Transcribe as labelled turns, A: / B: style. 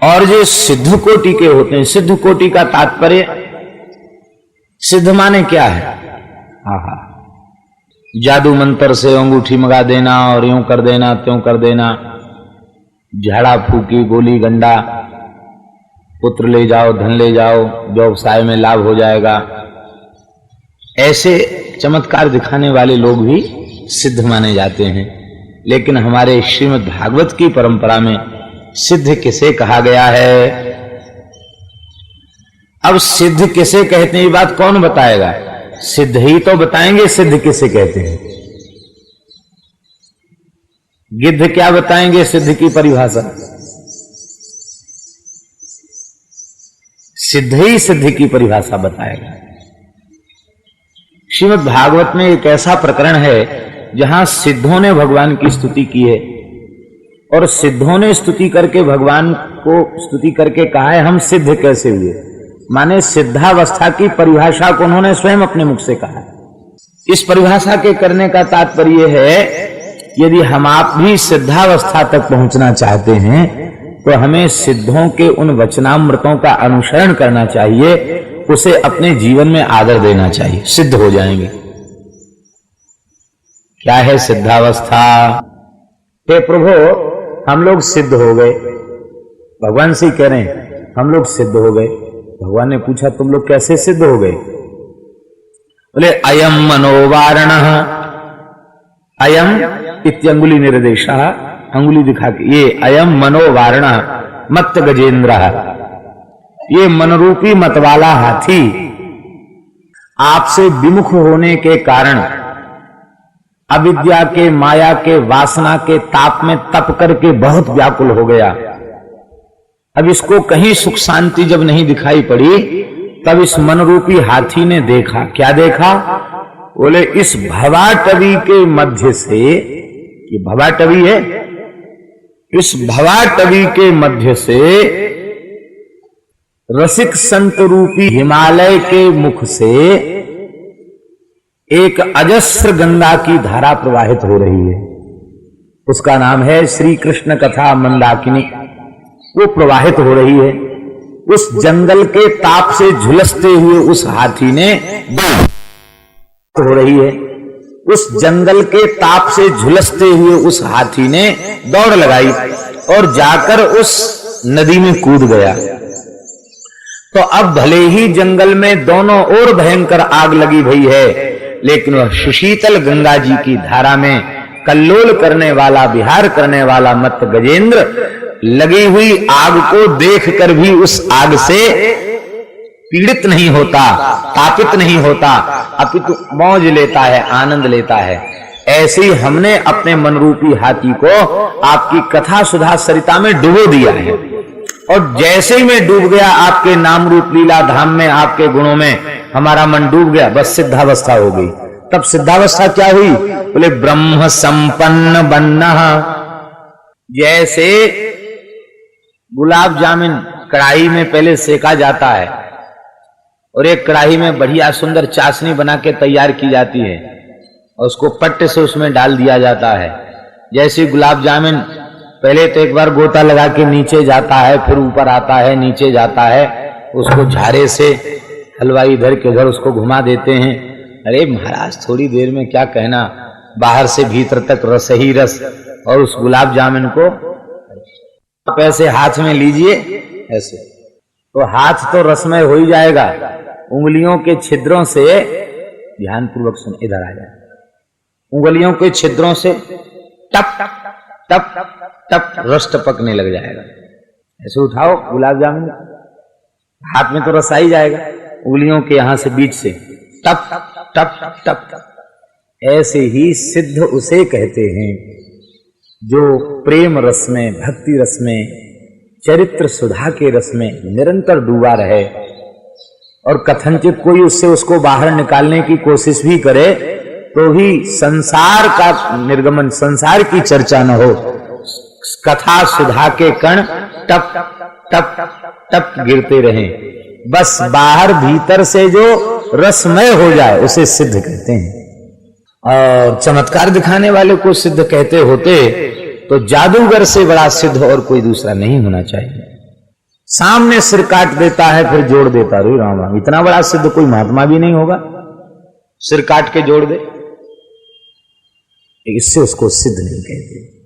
A: और जो सिद्ध कोटि के होते हैं, सिद्ध कोटि का तात्पर्य, सिद्ध माने क्या है? आहा, जादू मंत्र से अंगूठी मंगा देना और यूं कर देना त्यों कर देना, झाड़ा फूकी, गोली गंडा, पुत्र ले जाओ, धन ले जाओ, व्यवसाय में लाभ हो जाएगा, ऐसे चमत्कार दिखाने वाले लोग भी सिद्ध माने जाते हैं। लेकिन हमारे श्रीमद् भागवत की परंपरा में सिद्ध किसे कहा गया है? अब सिद्ध किसे कहते हैं ये बात कौन बताएगा? सिद्ध ही तो बताएंगे सिद्ध किसे कहते हैं। गिद्ध क्या बताएंगे सिद्ध की परिभाषा? सिद्ध ही सिद्ध की परिभाषा बताएगा। श्रीमद् भागवत में एक ऐसा प्रकरण है जहां सिद्धों ने भगवान की स्तुति की है और सिद्धों ने स्तुति करके भगवान को स्तुति करके कहा है हम सिद्ध कैसे हुए, माने सिद्धावस्था की परिभाषा को उन्होंने स्वयं अपने मुख से कहा। इस परिभाषा के करने का तात्पर्य है यदि हम आप भी सिद्धावस्था तक पहुंचना चाहते हैं तो हमें सिद्धों के उन वचनामृतों का अनुसरण करना चाहिए, उसे अपने जीवन में आदर देना चाहिए, सिद्ध हो जाएंगे। क्या है सिद्धावस्था? हे प्रभु हम लोग सिद्ध हो गए, भगवान से कह रहे हैं हम लोग सिद्ध हो गए। भगवान ने पूछा तुम लोग कैसे सिद्ध हो गए? बोले अयम मनोवारण, अयम इत्यंगुली निर्देशा, अंगुली दिखा के, ये अयम मनोवारण मत गजेंद्र, ये मनरूपी मतवाला हाथी आपसे विमुख होने के कारण, अविद्या के, माया के, वासना के ताप में तप करके बहुत व्याकुल हो गया। अब इसको कहीं सुख शांति जब नहीं दिखाई पड़ी तब इस मनरूपी हाथी ने देखा। क्या देखा? बोले इस भवाटवी के मध्य से, ये भवाटवी है, इस भवाटवी के मध्य से रसिक संत रूपी हिमालय के मुख से एक अजस्र गंगा की धारा प्रवाहित हो रही है। उसका नाम है श्री कृष्ण कथा मंदाकिनी। वो प्रवाहित हो रही है। उस जंगल के ताप से झुलसते हुए उस हाथी ने हो रही है उस जंगल के ताप से झुलसते हुए उस हाथी ने दौड़ लगाई और जाकर उस नदी में कूद गया। तो अब भले ही जंगल में दोनों ओर भयंकर आग लगी भई है, लेकिन वह सुशीतल गंगा जी की धारा में कल्लोल करने वाला, विहार करने वाला मत गजेंद्र लगी हुई आग को देखकर भी उस आग से पीड़ित नहीं होता, तापित नहीं होता, अपितु मौज लेता है, आनंद लेता है। ऐसे ही हमने अपने मनरूपी हाथी को आपकी कथा सुधा सरिता में डुबो दिया है और जैसे ही मैं डूब गया आपके नाम रूप लीला धाम में, आपके गुणों में हमारा मन डूब गया, बस सिद्धावस्था हो गई। तब सिद्धावस्था क्या हुई? बोले ब्रह्म संपन्न बनना। जैसे गुलाब जामुन कढ़ाई में पहले सेका जाता है और एक कढ़ाई में बढ़िया सुंदर चाशनी बना के तैयार की जाती है और उसको पट्टे से उसमें डाल दिया जाता है। जैसे गुलाब जामुन पहले तो एक बार गोता लगा के नीचे जाता है, फिर ऊपर आता है, नीचे जाता है, उसको झारे से हलवाई इधर के उधर उसको घुमा देते हैं। अरे महाराज थोड़ी देर में क्या कहना, बाहर से भीतर तक रस ही रस। और उस गुलाब जामुन को आप ऐसे हाथ में लीजिए, ऐसे तो हाथ तो रसमय हो ही जाएगा। उंगलियों के छिद्रों से, ध्यान पूर्वक सुन, इधर आ जाए, उंगलियों के छिद्रों से टप टप टप रस टपकने लग जाएगा। ऐसे उठाओ गुलाब जामुन, हाथ में तो रस आ ही जाएगा, उंगलियों के यहां से बीच से टप टप टप टप। ऐसे ही सिद्ध उसे कहते हैं जो प्रेम रस में, भक्ति रस में, चरित्र सुधा के रस में निरंतर डूबा रहे और कथनचित कोई उससे उसको बाहर निकालने की कोशिश भी करे तो भी संसार का निर्गमन, संसार की चर्चा न हो, कथा सुधा के कण टप टप टप गिरते रहें, बस बाहर भीतर से जो रसमय हो जाए उसे सिद्ध कहते हैं। और चमत्कार दिखाने वाले को सिद्ध कहते होते तो जादूगर से बड़ा सिद्ध और कोई दूसरा नहीं होना चाहिए। सामने सिर काट देता है फिर जोड़ देता। रे राम राम, इतना बड़ा सिद्ध कोई महात्मा भी नहीं होगा, सिर काट के जोड़ दे। इससे उसको सिद्ध नहीं कहते।